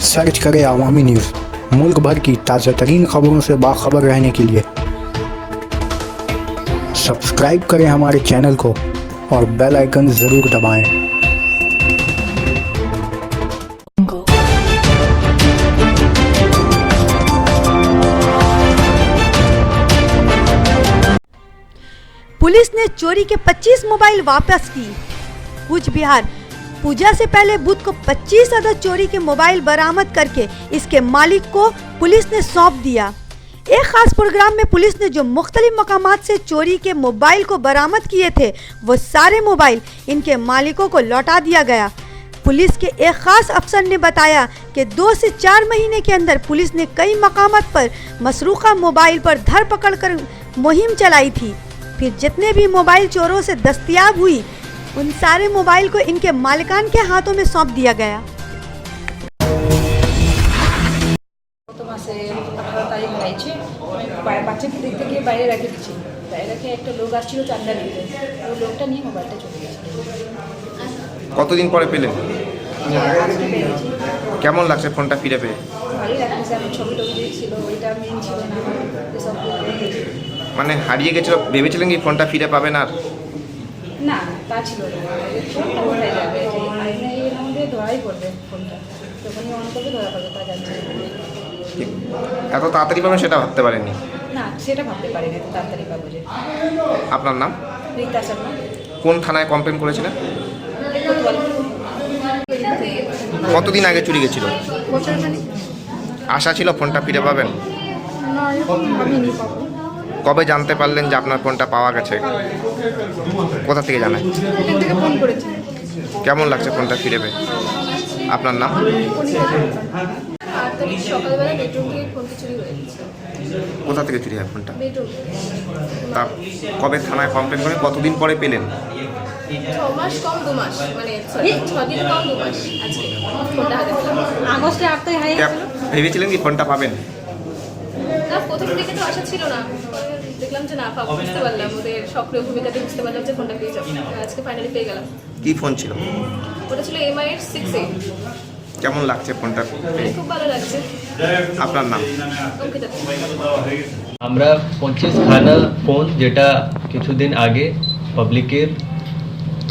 Search करें अवामी news. मुल्क भर की ताज़ा तरीन खबरों से बाखबर रहने के लिए सब्सक्राइब करें हमारे चैनल को और बेल आइकन ज़रूर दबाएं। पुलिस ने चोरी के 25 मोबाइल वापस की। कूच बिहार पूजा से पहले बुध को 25 अदद चोरी के मोबाइल बरामद करके इसके मालिक को पुलिस ने सौंप दिया। एक खास प्रोग्राम में पुलिस ने जो मुख्तलिफ मकामात से चोरी के मोबाइल को बरामद किए थे वो सारे मोबाइल इनके मालिकों को लौटा दिया गया। पुलिस के एक खास अफसर ने बताया कि 2 से 4 महीने के अंदर पुलिस ने कई मकामात पर मसरूक़ा मोबाइल पर धरपकड़ कर मुहिम चलाई थी। फिर जितने भी मोबाइल चोरों से दस्तयाब हुई उन सारे मोबाइल को इनके मालिकान के हाथों में सौंप दिया गया। গত মাসে 18 তারিখ হয়েছে বাচ্চাকে দেখতে গিয়ে বাইরে রেখে দিচ্ছি। বাইরে রেখে একটা লোক আসছিল চান্দা নিতে, ওই লোকটা নিয়ে মোবাইলটা চলে গেছে। কতদিন পরে পেলেন? আজকে পেয়েছি। কেমন লাগছে ফোনটা ফিরে পেয়ে? ভালোই লাগছে। আমি ছবি টবি দেখছিল, ওইটা মেন ছিল না, এসব মানে হারিয়ে গেছিল, ভেবেছিলেন কি ফোনটা ফিরে পাবেন? আর না, তা ছিল না। ফোনটা কোথায় যাবে? আইনে এর মধ্যে ধরাই পড়বে ফোনটা, যখনই অন করবে ধরা পড়বে, তা জানছে এত তাড়াতাড়ি পাবেন সেটা ভাবতে পারেননি? না, সেটা ভাবতে পারি না এত তাড়াতাড়ি পাবো যে। আপনার নাম? রীতা শর্মা। কোন থানায় কমপ্লেন করেছিলেন? কতদিন আগে চুরি গেছিল? বছরখানি। আশা ছিল ফোনটা ফিরে পাবেন? না, এরকম ভাবিনি পাবো। কবে জানতে পারলেন যে আপনার ফোনটা পাওয়া গেছে? কোথা থেকে জানায়? এখান থেকে ফোন করেছি। কেমন লাগছে ফোনটা ফিরে পেয়ে? আপনার নাম? 8 তারিখ সকালবেলা বেডরুম থেকে ফোনটা চুরি হয়ে গেছে। কোথা থেকে চুরি হয় ফোনটা? বেডরুম। তা কবে থানায় কমপ্লেন করে কতদিন পরে পেলেন? 6 মাস কম 2 মাস, মানে সরি 6 দিন কম 2 মাস। আজকে ফোনটা হাতে পেলাম। আগস্টে 8 তারিখ হারিয়ে গেছিল। ভেবেছিলেন কি ফোনটা পাবেন? না, প্রথম দিকে তো আশা ছিল না। দেখলাম যে না পাবো, বুঝতে পারলাম ওদের সক্রিয় ভূমিকাতে, বুঝতে পারলাম যে ফোনটা পেয়ে যাবো। আজকে ফাইনালি পেয়ে গেলাম। কি ফোন ছিল? ওটা ছিল MI এর 6A। কেমন লাগছে ফোনটা পেয়ে? খুব ভালো লাগছে। আপনার নাম? অঙ্কিতা। আমরা 25 খানা ফোন যেটা কিছুদিন আগে পাবলিকের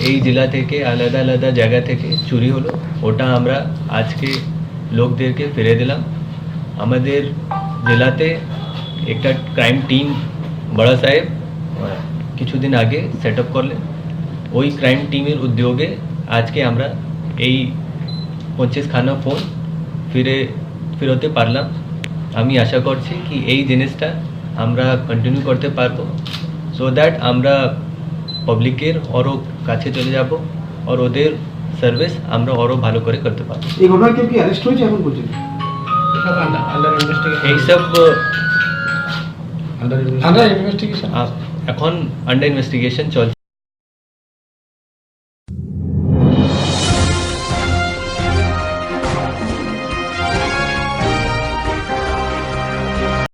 এই জেলা থেকে আলাদা আলাদা জায়গা থেকে চুরি হলো, ওটা আমরা আজকে লোকদেরকে ফিরে দিলাম। আমাদের জেলাতে একটা ক্রাইম টিম বড়া সাহেব কিছুদিন আগে সেট আপ করলেন। ওই ক্রাইম টিমের উদ্যোগে আজকে আমরা এই 25 খানা ফোন ফিরতে পারলাম। আমি আশা করছি কি এই জিনিসটা আমরা কন্টিনিউ করতে পারবো, সো দ্যাট আমরা পাবলিকের আরও কাছে চলে যাব আর ওদের সার্ভিস আমরা আরও ভালো করে করতে পারবো। এই ঘটনায় কেউ কি অ্যারেস্ট হয়েছে এখন পর্যন্ত? এইসব আন্ডার ইনভেস্টিগেশন এখন আন্ডার ইনভেস্টিগেশন চলছে।